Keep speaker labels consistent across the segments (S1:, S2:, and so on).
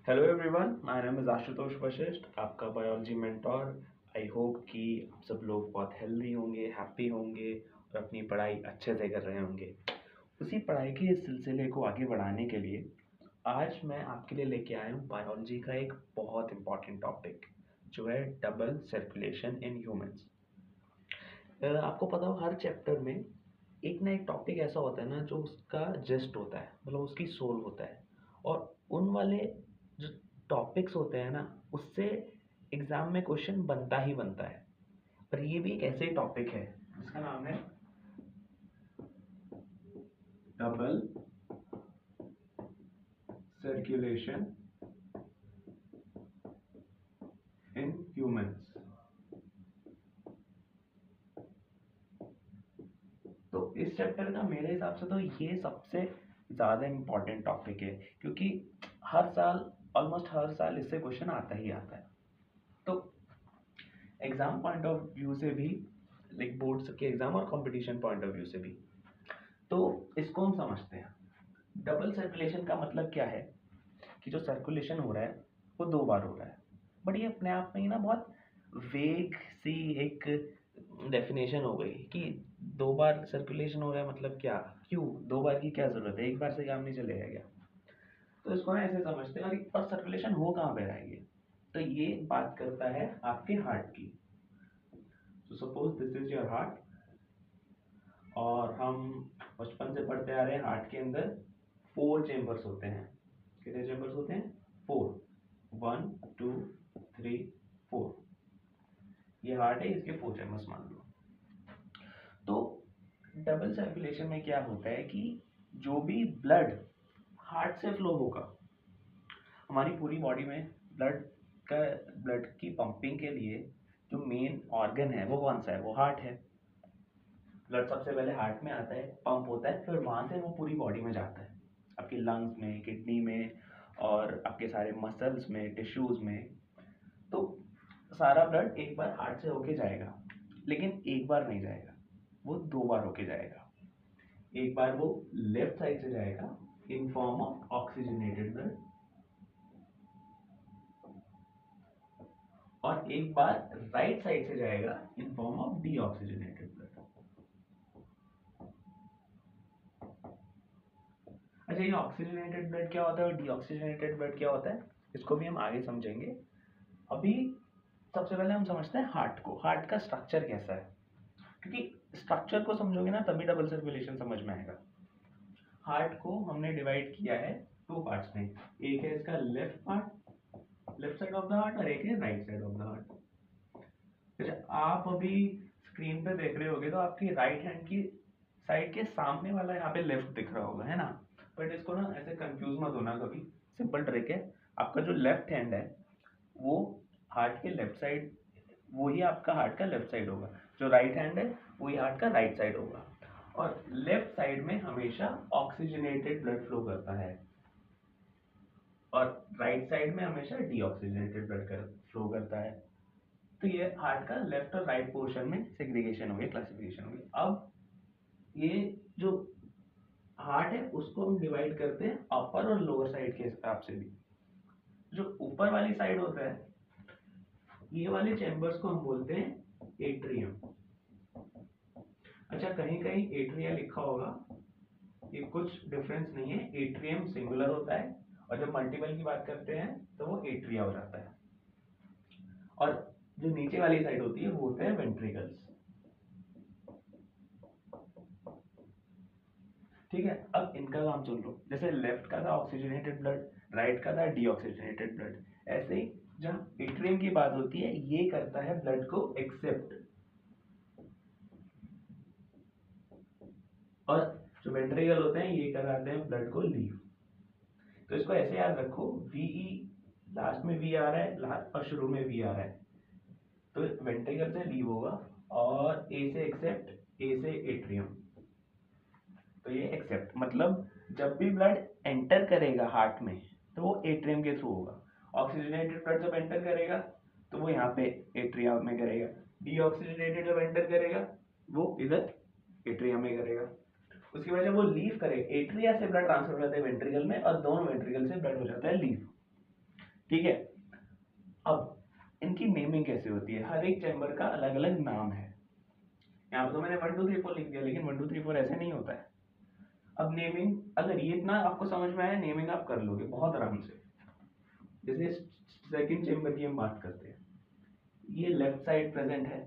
S1: Hello everyone, my name is Ashutosh Vashishtha, आपका biology mentor. I hope कि आप सब लोग बहुत हेल्दी होंगे, हैप्पी होंगे और अपनी पढ़ाई अच्छे से कर रहे होंगे। उसी पढ़ाई के इस सिलसिले को आगे बढ़ाने के लिए आज मैं आपके लिए लेके आया हूँ बायोलॉजी का एक बहुत इम्पॉर्टेंट टॉपिक, जो है डबल सर्कुलेशन इन ह्यूमंस। आपको पता हो, हर चैप्टर में एक ना एक टॉपिक ऐसा होता है ना जो उसका जेस्ट होता है, मतलब उसकी सोल होता है। और उन वाले जो टॉपिक्स होते हैं ना, उससे एग्जाम में क्वेश्चन बनता ही बनता है। पर ये भी एक ऐसे टॉपिक है जिसका नाम है डबल सर्कुलेशन इन ह्यूमंस। तो इस चैप्टर का मेरे हिसाब से तो ये सबसे ज़्यादा इम्पोर्टेंट टॉपिक है, क्योंकि हर साल, ऑलमोस्ट हर साल इससे क्वेश्चन आता ही आता है। तो एग्जाम पॉइंट ऑफ व्यू से भी, लाइक बोर्ड्स के एग्जाम और कंपटीशन पॉइंट ऑफ व्यू से भी, तो इसको हम समझते हैं। डबल सर्कुलेशन का मतलब क्या है कि जो सर्कुलेशन हो रहा है वो दो बार हो रहा है। बट ये अपने आप में ही ना बहुत वेग सी एक डेफिनेशन हो गई कि दो बार सर्कुलेशन हो रहा है, मतलब क्या, क्यों दो बार की क्या जरूरत है, एक बार से काम नहीं चलेगा क्या? तो इसको ना ऐसे समझते हैं। और सर्कुलेशन हो कहाँ पे रहा है ये? तो ये बात करता है आपके हार्ट की। तो suppose this is your heart, और हम बचपन से पढ़ते आ रहे हैं हार्ट के अंदर 4 चेम्बर्स होते हैं। कितने चेम्बर्स होते हैं? 4। 1 2 3 4। ये हार्ट है, इसके 4 चेम्बर्स मान लो। तो डबल सर्कुलेशन में क्या होता है कि जो भी ब्लड हार्ट से फ्लो होगा, हमारी पूरी बॉडी में ब्लड का ब्लड की पंपिंग के लिए जो मेन ऑर्गन है वो कौन सा है? वो हार्ट है। ब्लड सबसे पहले हार्ट में आता है, पंप होता है, फिर वहाँ से वो पूरी बॉडी में जाता है, आपकी लंग्स में, किडनी में, और आपके सारे मसल्स में, टिश्यूज में। तो सारा ब्लड एक बार हार्ट से होके जाएगा, लेकिन एक बार नहीं जाएगा, वो दो बार होके जाएगा। एक बार वो लेफ्ट साइड से जाएगा in form of oxygenated blood, और एक बार राइट साइड से जाएगा in form of deoxygenated blood. अच्छा, ये ऑक्सीजनेटेड ब्लड क्या होता है और डीऑक्सीजनेटेड ब्लड क्या होता है, इसको भी हम आगे समझेंगे। अभी सबसे पहले हम समझते हैं हार्ट को। हार्ट का स्ट्रक्चर कैसा है, क्योंकि स्ट्रक्चर को समझोगे ना तभी डबल सर्कुलेशन समझ में आएगा। हार्ट को हमने डिवाइड किया है 2 पार्ट्स में। एक है इसका left part, left side of the heart, और एक है right side of the heart. अच्छा, आप अभी स्क्रीन पे देख रहे होगे तो आपकी राइट हैंड की साइड के सामने वाला यहाँ पे लेफ्ट दिख रहा होगा, है ना? बट इसको ना ऐसे कंफ्यूज मत होना कभी। सिंपल ट्रिक है, आपका जो लेफ्ट हैंड है वो हार्ट के लेफ्ट साइड, वही आपका हार्ट का लेफ्ट साइड होगा। जो राइट हैंड है वही हार्ट का राइट साइड होगा। और लेफ्ट साइड में हमेशा ऑक्सीजनेटेड ब्लड फ्लो करता है, और राइट साइड में हमेशा डीऑक्सीजनेटेड ब्लड फ्लो करता है। तो ये हार्ट का लेफ्ट और राइट पोर्शन में सेग्रीगेशन हो गई, क्लासिफिकेशन हो गई। अब ये जो हार्ट है उसको हम डिवाइड करते हैं अपर और लोअर साइड के हिसाब से भी। जो ऊपर वाली साइड होता है, ये वाले चैम्बर्स को हम बोलते हैं एट्रियम। अच्छा, कहीं कहीं एट्रिया लिखा होगा, ये कुछ डिफरेंस नहीं है। एट्रियम सिंगुलर होता है, और जब मल्टीपल की बात करते हैं तो वो एट्रिया हो जाता है। और जो नीचे वाली साइड होती है वो होते हैं वेंट्रिकल्स। ठीक है, अब इनका काम सुन लो। जैसे लेफ्ट का था ऑक्सीजनेटेड ब्लड, राइट का था डीऑक्सीजनेटेड ब्लड, ऐसे ही जहाँ एट्रियम की बात होती है ये करता है ब्लड को एक्सेप्ट, और जो वेंट्रिकल होते हैं ये कराते हैं ब्लड को लीव। तो इसको ऐसे याद रखो, वीई, लास्ट में वी आ रहा है, लास्ट और शुरू में वी आ रहा है, तो वेंट्रिकल से लीव होगा, और ए से एक्सेप्ट, ए से एट्रियम। तो ये एक्सेप्ट मतलब जब भी ब्लड एंटर करेगा हार्ट में तो वो एट्रियम के थ्रू होगा। ऑक्सीजनेटेड ब्लड जब एंटर करेगा तो वो यहाँ पे एट्रिया में करेगा। डीऑक्सीजनेटेड जब एंटर करेगा वो इधर एट्रिया में करेगा। उसकी वजह वो लीव करे, एट्रिया से ब्लड ट्रांसफर हो जाता है वेंट्रिकल में, और दोनों वेंट्रिकल से ब्लड हो जाता है लीव। ठीक है। अब इनकी नेमिंग कैसे होती है, हर एक चैम्बर का अलग अलग नाम है। यहाँ पर तो मैंने 1 2 3 4 लिख दिया, लेकिन 1 2 3 4 ऐसे नहीं होता है। अब नेमिंग, अगर ये इतना आपको समझ में आया, नेमिंग आप कर लोगे बहुत आराम से। जैसे सेकंड चेम्बर की हम बात करते हैं, ये लेफ्ट साइड प्रेजेंट है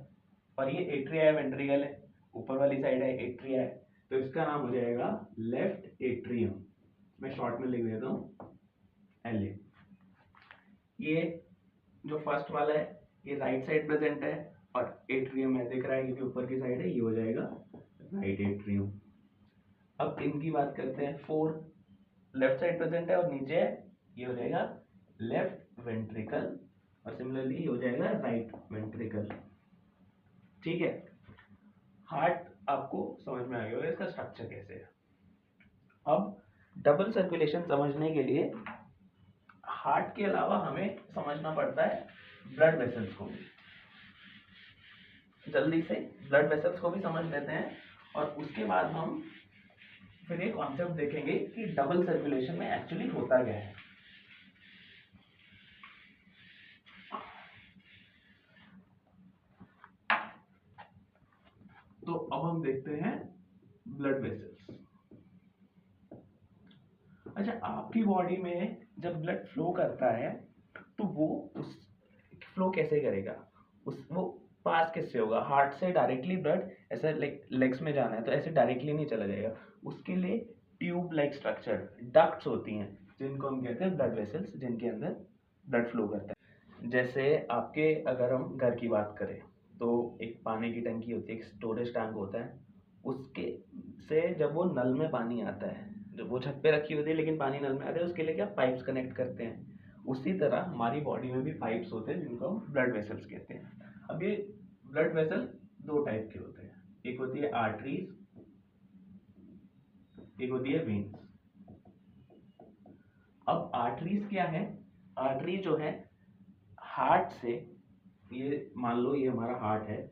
S1: और ये एट्रिया है, वेंट्रिकल है, ऊपर वाली साइड है एट्रिया है, तो इसका नाम हो जाएगा लेफ्ट एट्रियम। मैं शॉर्ट में लिख देता हूँ LA। ये जो फर्स्ट वाला है ये राइट साइड प्रेजेंट है और एट्रियम है, दिख रहा है, ये जो ऊपर की साइड है ये हो जाएगा राइट एट्रियम। अब इनकी बात करते हैं, 4 लेफ्ट साइड प्रेजेंट है और नीचे है, ये हो जाएगा लेफ्ट वेंट्रिकल और सिमिलरली ये हो जाएगा राइट वेंट्रिकल। ठीक है, हार्ट आपको समझ में आ गया होगा इसका स्ट्रक्चर कैसे है। अब डबल सर्कुलेशन समझने के लिए हार्ट के अलावा हमें समझना पड़ता है ब्लड वेसल्स को भी। जल्दी से ब्लड वेसल्स को भी समझ लेते हैं और उसके बाद हम फिर एक कॉन्सेप्ट देखेंगे कि डबल सर्कुलेशन में एक्चुअली होता क्या है। तो अब हम देखते हैं ब्लड वेसल्स। अच्छा, आपकी बॉडी में जब ब्लड फ्लो करता है तो वो उस फ्लो कैसे करेगा, वो पास किससे होगा, हार्ट से डायरेक्टली ब्लड ऐसे लेग्स में जाना है तो ऐसे डायरेक्टली नहीं चला जाएगा, उसके लिए ट्यूब लाइक स्ट्रक्चर डक्ट्स होती हैं जिनको हम कहते हैं ब्लड वेसल्स, जिनके अंदर ब्लड फ्लो करता है। जैसे आपके अगर हम घर की बात करें तो एक पानी की टंकी होती है, एक स्टोरेज टैंक होता है, उसके से जब वो नल में पानी आता है, जब वो छत पे रखी होती है लेकिन पानी नल में आता है, उसके लिए क्या पाइप्स कनेक्ट करते हैं। उसी तरह हमारी बॉडी में भी पाइप्स होते हैं जिनको हम ब्लड वेसल्स कहते हैं। अब ये ब्लड वेसल 2 टाइप के होते हैं, एक होती है आर्टरीज, एक होती है वेन्स। अब आर्टरीज क्या है, आर्टरी जो है हार्ट से, ये मान लो ये हमारा हार्ट है,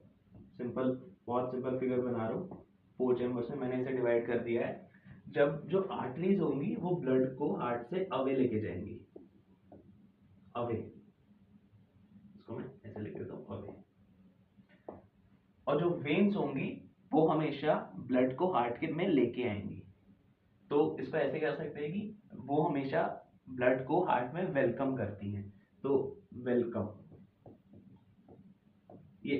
S1: सिंपल, बहुत सिंपल फिगर बना रहा हूँ, 4 चैम्बर्स में मैंने इसे डिवाइड कर दिया है। जब जो आर्टरीज होंगी वो ब्लड को हार्ट से अवे लेके जाएंगी, अवे, इसको मैं ऐसे लिख देता हूँ अवे। और जो वेन्स होंगी वो हमेशा ब्लड को हार्ट के में लेके आएंगी। तो इसको ऐसे कह सकते हैं कि वो हमेशा ब्लड को हार्ट में वेलकम करती हैं। तो वेलकम, ये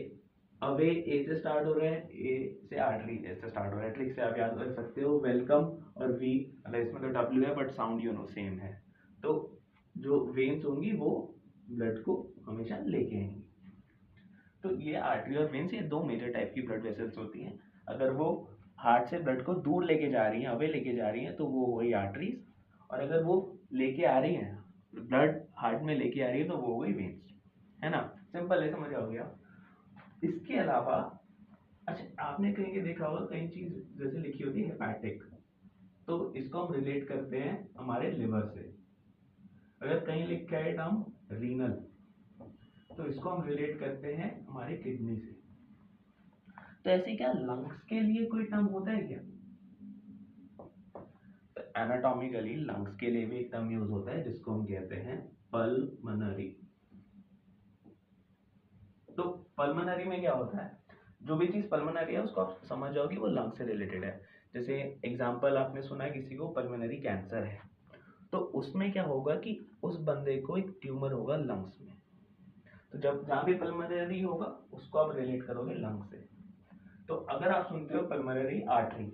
S1: अवे ए से स्टार्ट हो रहा है, ए से आर्टरी से स्टार्ट हो रहा है, ट्रिक से आप याद कर सकते हो। वेलकम और वी, मतलब इसमें तो डब्ल्यू है बट साउंड सेम है। तो जो वेन्स होंगी वो ब्लड को हमेशा लेके आएंगी। तो ये आर्टरी और वेन्स, ये 2 मेजर टाइप की ब्लड वेसल्स होती हैं। अगर वो हार्ट से ब्लड को दूर लेके जा रही हैं, अवे लेके जा रही हैं, तो वो वही आर्टरीज, और अगर वो लेके आ रही हैं, ब्लड हार्ट में लेके आ रही है, तो वो वही वेन्स, है ना। सिंपल है, समझ आओ गया। इसके अलावा, अच्छा आपने कहीं देखा होगा, कई चीज जैसे लिखी होती है हेपेटिक, तो इसको हम रिलेट करते हैं हमारे लिवर से। अगर कहीं लिखा है टर्म रीनल, तो इसको हम रिलेट करते हैं हमारे किडनी से। तो ऐसे क्या लंग्स के लिए कोई टर्म होता है क्या? तो एनाटॉमिकली लंग्स के लिए भी एक टर्म यूज होता है जिसको हम कहते हैं पल्मनरी। तो पल्मनरी में क्या होता है, जो भी चीज पल्मनरी है उसको आप समझ जाओ कि वो लंग्स से रिलेटेड है। जैसे एग्जांपल आपने सुना है किसी को पल्मनरी कैंसर है, तो उसमें क्या होगा कि उस बंदे को एक ट्यूमर होगा लंग्स में। तो जब जहाँ भी पल्मनरी होगा उसको आप रिलेट करोगे लंग से। तो अगर आप सुनते हो पल्मनरी आर्टरी,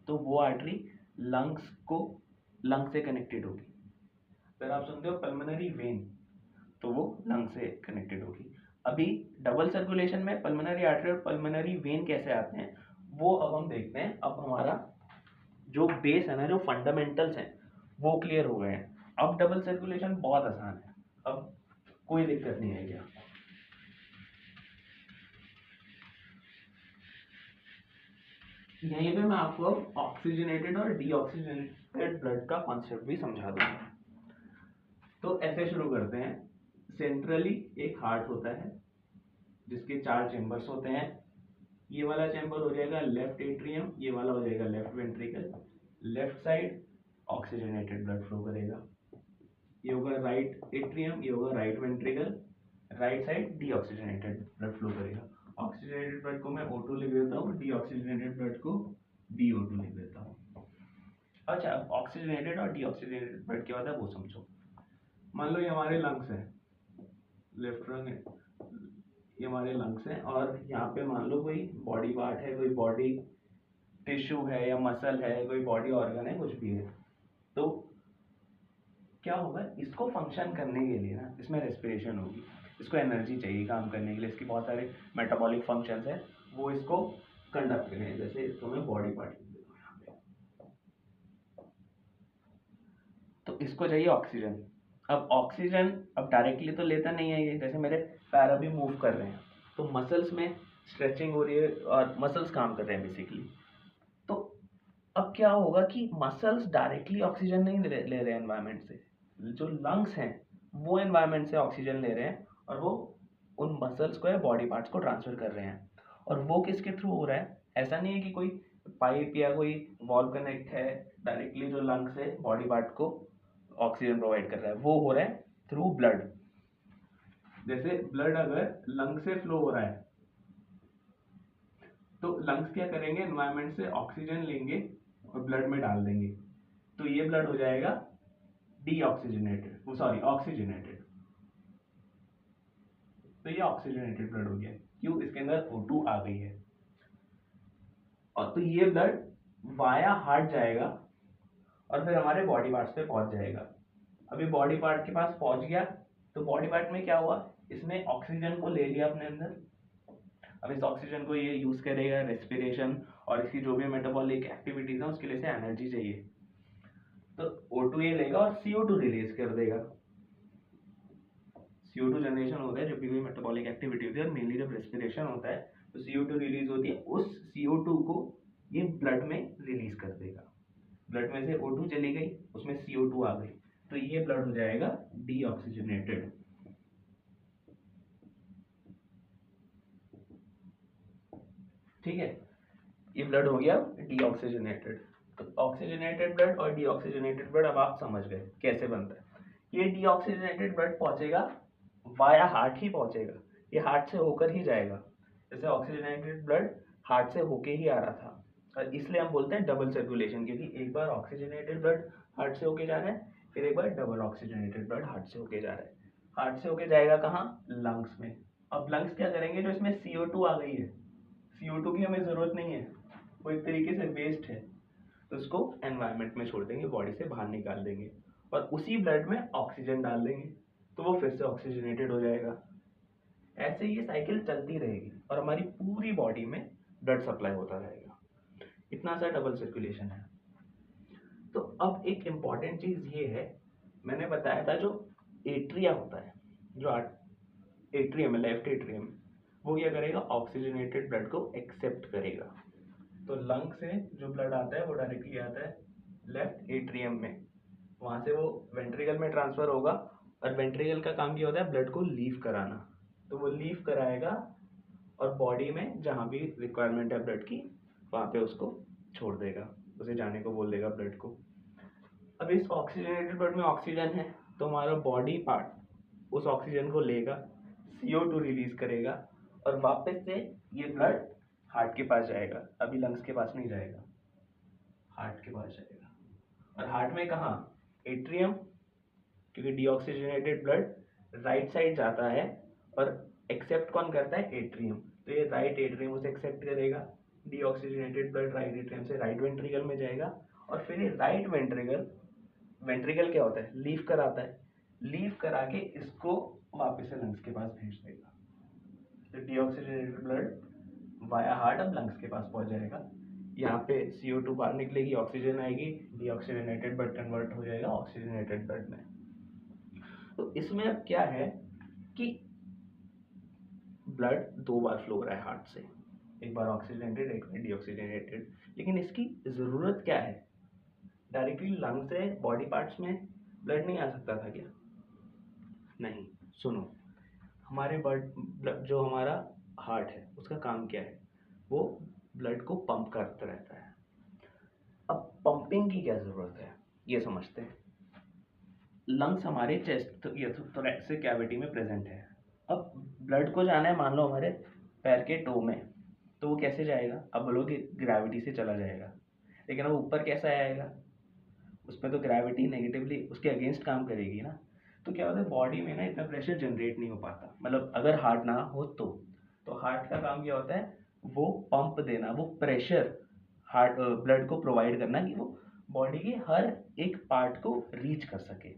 S1: तो वो आर्टरी लंग से कनेक्टेड होगी। अगर आप सुनते हो पल्मनरी वेन, तो वो लंग से कनेक्टेड होगी। अभी डबल सर्कुलेशन में पल्मनरी आर्टरी और पल्मनरी वेन कैसे आते हैं वो अब हम देखते हैं। अब हमारा जो बेस है ना, जो फंडामेंटल्स हैं वो क्लियर हो गए हैं। अब डबल सर्कुलेशन बहुत आसान है, अब कोई दिक्कत नहीं है क्या। यहीं पे मैं आपको ऑक्सीजनेटेड और डीऑक्सीजनेटेड ब्लड का कॉन्सेप्ट भी समझा दूंगा। तो ऐसे शुरू करते हैं। सेंट्रली एक हार्ट होता है जिसके 4 चैम्बर्स होते हैं। ये वाला चैम्बर हो जाएगा लेफ्ट एट्रियम, ये वाला हो जाएगा left ventricle. Left side oxygenated blood flow करेगा। ये होगा राइट एट्रियम, ये होगा right ventricle, right side deoxygenated blood flow करेगा। ऑक्सीजनेटेड ब्लड को मैं O2 लिख देता हूँ, डीऑक्सीजनेटेड ब्लड को DO2 लिख देता हूँ। अच्छा, अब ऑक्सीजनेटेड और डीऑक्सीजनेटेड ब्लड क्या होता है वो समझो। मान लो ये हमारे लंग्स हैं, लेफ्ट लंग है, ये हमारे लंग्स हैं, और यहाँ पे मान लो कोई बॉडी पार्ट है, कोई बॉडी टिश्यू है या मसल है, कोई बॉडी ऑर्गन है, कुछ भी है। तो क्या होगा, इसको फंक्शन करने के लिए ना इसमें रेस्पिरेशन होगी, इसको एनर्जी चाहिए काम करने के लिए, इसके बहुत सारे मेटाबॉलिक फंक्शंस है, वो इसको कंडक्ट करें। जैसे इसको मैं बॉडी पार्ट लिख देता हूँ यहाँ पे। तो इसको चाहिए ऑक्सीजन। अब ऑक्सीजन अब डायरेक्टली तो लेता नहीं है ये, जैसे मेरे पैर अभी मूव कर रहे हैं तो मसल्स में स्ट्रेचिंग हो रही है और मसल्स काम कर रहे हैं बेसिकली। तो अब क्या होगा कि मसल्स डायरेक्टली ऑक्सीजन नहीं ले रहे हैं एनवायरनमेंट से, जो लंग्स हैं वो एनवायरनमेंट से ऑक्सीजन ले रहे हैं और वो उन मसल्स को या बॉडी पार्ट्स को ट्रांसफर कर रहे हैं। और वो किसके थ्रू हो रहा है, ऐसा नहीं है कि कोई पाइप या कोई वॉल्व कनेक्ट है डायरेक्टली जो लंग से बॉडी पार्ट को ऑक्सीजन प्रोवाइड कर रहा है, वो हो रहा है थ्रू ब्लड। जैसे ब्लड अगर लंग से फ्लो हो रहा है तो लंग्स क्या करेंगे, एनवायरनमेंट से ऑक्सीजन लेंगे और ब्लड में डाल देंगे, तो ये ब्लड हो जाएगा डीऑक्सीजनेटेड, वो सॉरी ऑक्सीजनेटेड। तो ये ऑक्सीजनेटेड ब्लड हो गया, क्यों, इसके अंदर O2 आ गई है। और तो ये ब्लड वाया हार्ट जाएगा और फिर हमारे बॉडी पार्ट्स पे पहुंच जाएगा। अभी बॉडी पार्ट के पास पहुंच गया तो बॉडी पार्ट में क्या हुआ, इसने ऑक्सीजन को ले लिया अपने अंदर। अब इस ऑक्सीजन को ये यूज करेगा रेस्पिरेशन और इसकी जो भी मेटाबॉलिक एक्टिविटीज है उसके लिए से एनर्जी चाहिए, तो O2 ये लेगा और CO2 रिलीज कर देगा। CO2 जनरेशन होता है जब भी कोई मेटाबॉलिक एक्टिविटी होती है, और मेनली जब रेस्पिरेशन होता है तो CO2 रिलीज होती है, उस CO2 को ये ब्लड में रिलीज कर देगा। ब्लड में से O2 चली गई, उसमें CO2 आ गई, तो ये ब्लड हो जाएगा डीऑक्सीजनेटेड। ठीक है, ये ब्लड हो गया डीऑक्सीजनेटेड। तो ऑक्सीजनेटेड ब्लड और डीऑक्सीजनेटेड ब्लड अब आप समझ गए कैसे बनता है। ये डीऑक्सीजनेटेड ब्लड पहुंचेगा वाया हार्ट ही पहुंचेगा, ये हार्ट से होकर ही जाएगा। जैसे ऑक्सीजनेटेड ब्लड हार्ट से होके ही आ रहा था, और इसलिए हम बोलते हैं डबल सर्कुलेशन, क्योंकि एक बार ऑक्सीजनेटेड ब्लड हार्ट से होके जा रहा है, फिर एक बार डबल ऑक्सीजनेटेड ब्लड हार्ट से होके जा रहा है। हार्ट से होके जाएगा कहाँ, लंग्स में। अब लंग्स क्या करेंगे, जो इसमें CO2 आ गई है, CO2 की हमें ज़रूरत नहीं है, वो एक तरीके से वेस्ट है, तो उसको एनवायरनमेंट में छोड़ देंगे, बॉडी से बाहर निकाल देंगे और उसी ब्लड में ऑक्सीजन डाल देंगे, तो वो फिर से ऑक्सीजनेटेड हो जाएगा। ऐसे ये साइकिल चलती रहेगी और हमारी पूरी बॉडी में ब्लड सप्लाई होता रहेगा। इतना सा डबल सर्कुलेशन है। तो अब एक इम्पॉर्टेंट चीज़ ये है, मैंने बताया था जो एट्रिया होता है, जो एट्रियम है, लेफ्ट एट्रियम, वो क्या करेगा, ऑक्सीजनेटेड ब्लड को एक्सेप्ट करेगा। तो लंग से जो ब्लड आता है वो डायरेक्टली आता है लेफ्ट एट्रियम में, वहाँ से वो वेंट्रिकल में ट्रांसफर होगा, और वेंट्रिकल का काम क्या होता है, ब्लड को लीव कराना, तो वो लीव कराएगा और बॉडी में जहाँ भी रिक्वायरमेंट है ब्लड की वहाँ पे उसको छोड़ देगा, उसे जाने को बोल देगा ब्लड को। अब इस ऑक्सीजनेटेड ब्लड में ऑक्सीजन है, तो हमारा बॉडी पार्ट उस ऑक्सीजन को लेगा, CO2 रिलीज करेगा और वापस से ये ब्लड हार्ट के पास जाएगा। अभी लंग्स के पास नहीं जाएगा, हार्ट के पास जाएगा। और हार्ट में कहाँ, एट्रियम, क्योंकि डीऑक्सीजनेटेड ब्लड राइट साइड जाता है और एक्सेप्ट कौन करता है, एट्रियम, तो ये राइट एट्रियम उसे एक्सेप्ट करेगा। डीऑक्सीजनेटेड ब्लड राइट एट्रियम से राइट वेंट्रिकल में जाएगा और फिर ये राइट वेंट्रिकल, वेंट्रिकल क्या होता है, लीव कराता है, लीव करा के इसको वापस से लंग्स के पास भेज देगा। तो डीऑक्सीजनेटेड ब्लड वाया हार्ट अब लंग्स के पास पहुंच जाएगा, यहाँ पे CO2 बाहर निकलेगी, ऑक्सीजन आएगी, डीऑक्सीजनेटेड ब्लड कन्वर्ट हो जाएगा ऑक्सीजनेटेड ब्लड में। तो इसमें अब क्या है कि ब्लड दो बार फ्लो हो रहा है हार्ट से, एक बार ऑक्सीजनेटेड एक बार डीऑक्सीजनेटेड, लेकिन इसकी ज़रूरत क्या है, डायरेक्टली लंग से बॉडी पार्ट्स में ब्लड नहीं आ सकता था क्या, नहीं। सुनो, हमारे ब्लड जो हमारा हार्ट है उसका काम क्या है, वो ब्लड को पंप करता रहता है। अब पंपिंग की क्या ज़रूरत है ये समझते हैं। लंग्स हमारे चेस्ट या थोरेसिक कैविटी में प्रेजेंट है। अब ब्लड को जाना है मान लो हमारे पैर के टो में, तो वो कैसे जाएगा? अब बोलोगे ग्रेविटी से चला जाएगा, लेकिन अब ऊपर कैसा आएगा? उसमें तो ग्रेविटी नेगेटिवली उसके अगेंस्ट काम करेगी ना। तो क्या होता है, बॉडी में ना इतना प्रेशर जनरेट नहीं हो पाता, मतलब अगर हार्ट ना हो तो हार्ट का काम क्या होता है, वो पंप देना, वो प्रेशर हार्ट ब्लड को प्रोवाइड करना कि वो बॉडी के हर एक पार्ट को रीच कर सके।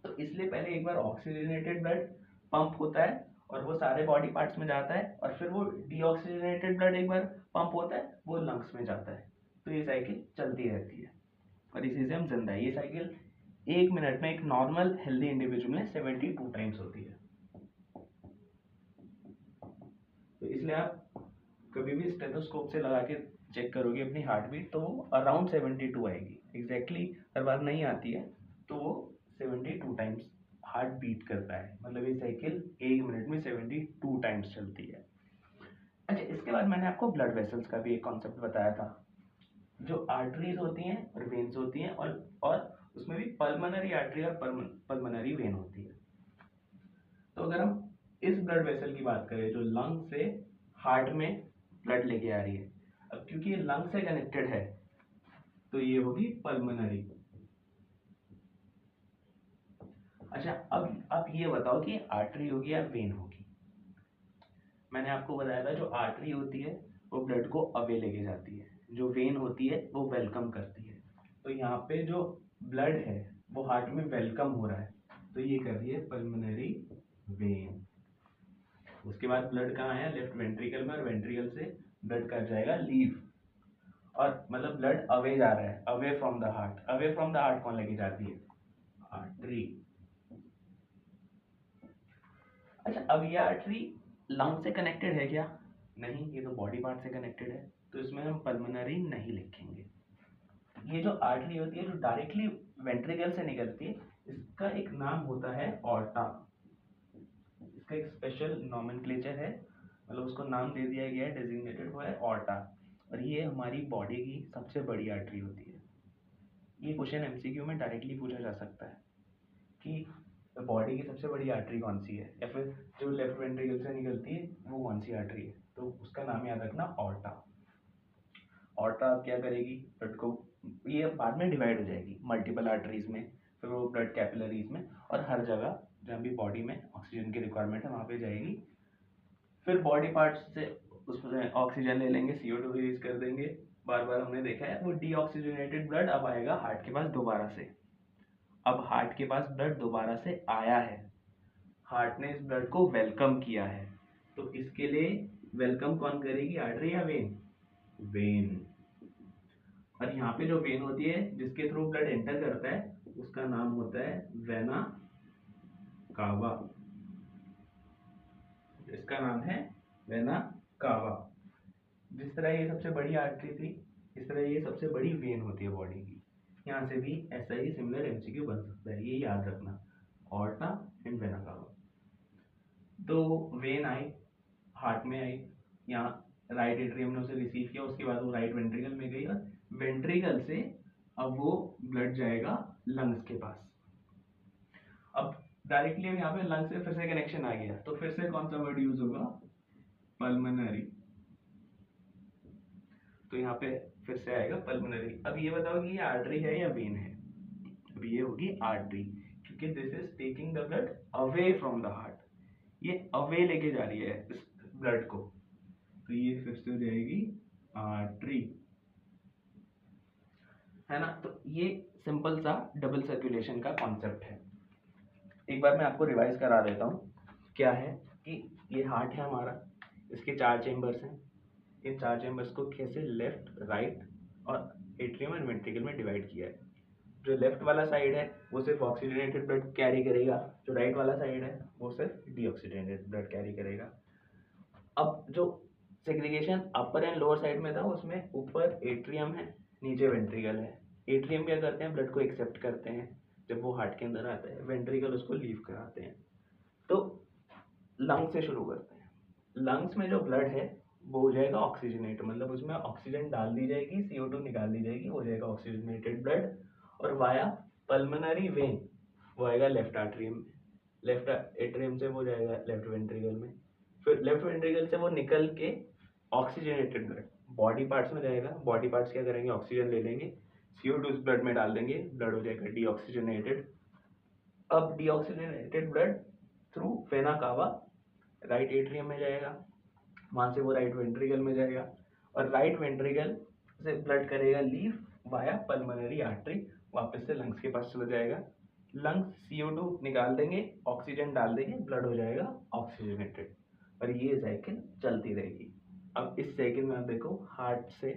S1: तो इसलिए पहले एक बार ऑक्सीजनेटेड ब्लड पंप होता है और वो सारे बॉडी पार्ट्स में जाता है, और फिर वो डीऑक्सीजनेटेड ब्लड एक बार पंप होता है, वो लंग्स में जाता है। तो ये साइकिल चलती रहती है और इसी से हम जिंदा है। ये साइकिल 1 मिनट में एक नॉर्मल हेल्दी इंडिविजुअल में 72 टाइम्स होती है। तो इसलिए आप कभी भी स्टेथोस्कोप से लगा के चेक करोगे अपनी हार्ट बीट, तो वो अराउंड 72 आएगी। एग्जैक्टली हर बार नहीं आती है, तो वो 72 टाइम्स हार्ट बीट करता है। मतलब ये साइकिल 1 मिनट में 72 टाइम्स चलती है। अच्छा, इसके बाद मैंने आपको ब्लड वेसल्स का भी एक कॉन्सेप्ट बताया था। जो आर्टरीज होती हैं और वेन्स होती हैं, और उसमें भी पल्मोनरी आर्टरी और पल्मोनरी वेन होती है। तो अगर हम इस ब्लड वेसल की बात करें जो लंग से हार्ट में ब्लड लेके आ रही है, अब क्योंकि ये लंग से कनेक्टेड है तो ये होगी पल्मोनरी। अच्छा, अब आप ये बताओ कि आर्टरी होगी या वेन होगी? मैंने आपको बताया था जो आर्टरी होती है वो ब्लड को अवे लेके जाती है, जो वेन होती है वो वेलकम करती है। तो यहाँ पे जो ब्लड है वो हार्ट में वेलकम हो रहा है, तो ये कर रही है पल्मोनरी वेन। उसके बाद ब्लड कहाँ है? लेफ्ट वेंट्रिकल में, और वेंट्रिकल से ब्लड कर जाएगा लीव, और मतलब ब्लड अवे जा रहा है, away from the heart. Away from the heart कौन लेके जाती है? आर्टरी। अच्छा, अब ये आर्टरी लंग से कनेक्टेड है क्या? नहीं, ये तो बॉडी पार्ट से कनेक्टेड है, तो इसमें हम पल्मोनरी नहीं लिखेंगे। ये जो आर्टरी होती है जो डायरेक्टली वेंट्रिकल से निकलती है, इसका एक नाम होता है ऑर्टा। इसका एक स्पेशल नॉमेनक्लेचर है, मतलब उसको नाम दे दिया गया है, डेजिग्नेटेड हुआ है ऑर्टा। और ये हमारी बॉडी की सबसे बड़ी आर्टरी होती है। ये क्वेश्चन एमसीक्यू में डायरेक्टली पूछा जा सकता है कि बॉडी की सबसे बड़ी आर्टरी कौन सी है, या फिर जो लेफ्ट वेंट्रिकल से निकलती है वो कौन सी आर्टरी है। तो उसका नाम याद रखना, ऑर्टा। ऑर्टा अब क्या करेगी, ब्लड को, ये बाद में डिवाइड हो जाएगी मल्टीपल आर्टरीज में, फिर वो ब्लड कैपिलरीज में, और हर जगह जहाँ भी बॉडी में ऑक्सीजन की रिक्वायरमेंट है वहाँ पे जाएगी। फिर बॉडी पार्ट्स से उसमें ऑक्सीजन ले लेंगे, CO2 रिलीज कर देंगे। बार बार हमने देखा है, वो डीऑक्सीजनेटेड ब्लड अब आएगा हार्ट के पास दोबारा से। अब हार्ट के पास ब्लड दोबारा से आया है, हार्ट ने इस ब्लड को वेलकम किया है, तो इसके लिए वेलकम कौन करेगी, आर्टरी या वेन? वेन। और यहाँ पे जो वेन होती है जिसके थ्रू ब्लड एंटर करता है उसका नाम होता है वेना कावा। इसका नाम है वेना कावा। जिस तरह ये सबसे बड़ी आर्टरी थी, इस तरह ये सबसे बड़ी वेन होती है बॉडी की। यहाँ से भी ऐसा ही सिमिलर एमसीक्यू बन सकता है, ये याद रखना, ऑर्टा एंड वेना कावा। तो वेन आई, हार्ट में आई, यहाँ राइट एट्रियम ने उसे रिसीव किया, उसके बाद वो राइट वेंट्रिकल में गई, और वेंट्रिकल से अब वो ब्लड जाएगा लंग्स के पास। अब डायरेक्टली अब यहाँ पे लंग्स से फिर से कनेक्शन आ गया, तो फिर से कौन सा वर्ड यूज होगा, पल्मोनरी। तो यहाँ पे फिर से आएगा पल्मोनरी। अब ये बताओ कि ये आर्टरी है या वेन है? अब ये होगी आर्टरी, क्योंकि this is taking the blood away from the heart, ये अवे लेके जा रही है इस ब्लड को, तो ये फिर से हो जाएगी आर्टरी, है ना। तो ये सिंपल सा डबल सर्कुलेशन का कॉन्सेप्ट है। एक बार मैं आपको रिवाइज करा देता हूँ। क्या है कि ये हार्ट है हमारा, इसके 4 चेम्बर्स हैं, इन 4 चेम्बर्स को कैसे लेफ्ट, राइट और एट्रियम एंड वेंट्रिकल में डिवाइड किया है। जो लेफ्ट वाला साइड है वो सिर्फ ऑक्सीजनेटेड ब्लड कैरी करेगा, जो राइट वाला साइड है वो सिर्फ डीऑक्सीजनेटेड ब्लड कैरी करेगा। अब जो segregation upper and lower side में था, उसमें ऊपर एट्रियम है, नीचे वेंट्रिकल है। एट्रियम क्या करते हैं, ब्लड को एक्सेप्ट करते हैं जब वो हार्ट के अंदर आता है, वेंट्रिकल उसको लीव कराते हैं। तो लंग्स से शुरू करते हैं। लंग्स में जो ब्लड है वो हो जाएगा ऑक्सीजनेट, मतलब उसमें ऑक्सीजन डाल दी जाएगी, CO2 निकाल दी जाएगी, हो जाएगा ऑक्सीजनेटेड ब्लड, और वाया पल्मोनरी वेन वो आएगा लेफ्ट आर्टरियम में, लेफ्ट एट्रियम से वो जाएगा लेफ्ट वेंट्रिकल में, फिर लेफ्ट वेंट्रिकल से वो निकल के ऑक्सीजनेटेड ब्लड बॉडी पार्ट्स में जाएगा। बॉडी पार्ट्स क्या करेंगे, ऑक्सीजन ले लेंगे, CO2 उस ब्लड में डाल देंगे, ब्लड हो जाएगा डीऑक्सीजनेटेड। अब deoxygenated blood through vena cava right atrium में जाएगा, वहाँ से वो राइट वेंट्रिकल में जाएगा, और राइट वेंट्रिकल से ब्लड करेगा लीव वाया पल्मोनरी आर्टरी, वापस से लंग्स के पास चला जाएगा। लंग्स CO2 निकाल देंगे, ऑक्सीजन डाल देंगे, ब्लड हो जाएगा ऑक्सीजनेटेड, और ये साइकिल चलती रहेगी। अब इस साइकिल में आप देखो, हार्ट से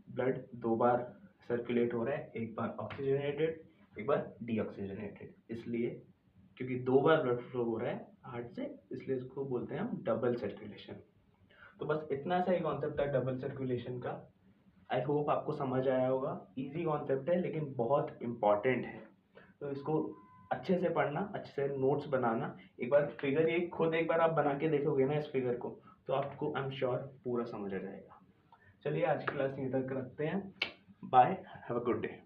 S1: ब्लड 2 बार सर्कुलेट हो रहा है, एक बार ऑक्सीजनेटेड, एक बार डीऑक्सीजनेटेड, इसलिए क्योंकि 2 बार ब्लड फ्लो हो रहा है हार्ट से, इसलिए इसको बोलते हैं हम डबल सर्कुलेशन। तो बस इतना सा ही कॉन्सेप्ट है डबल सर्कुलेशन का। आई होप आपको समझ आया होगा। इजी कॉन्सेप्ट है लेकिन बहुत इम्पॉर्टेंट है, तो इसको अच्छे से पढ़ना, अच्छे से नोट्स बनाना। एक बार फिगर ये खुद एक बार आप बना के देखोगे ना इस फिगर को, तो आपको आई एम श्योर पूरा समझ आ जाएगा। चलिए आज की क्लास यहीं तक रखते हैं। Bye, have a good day.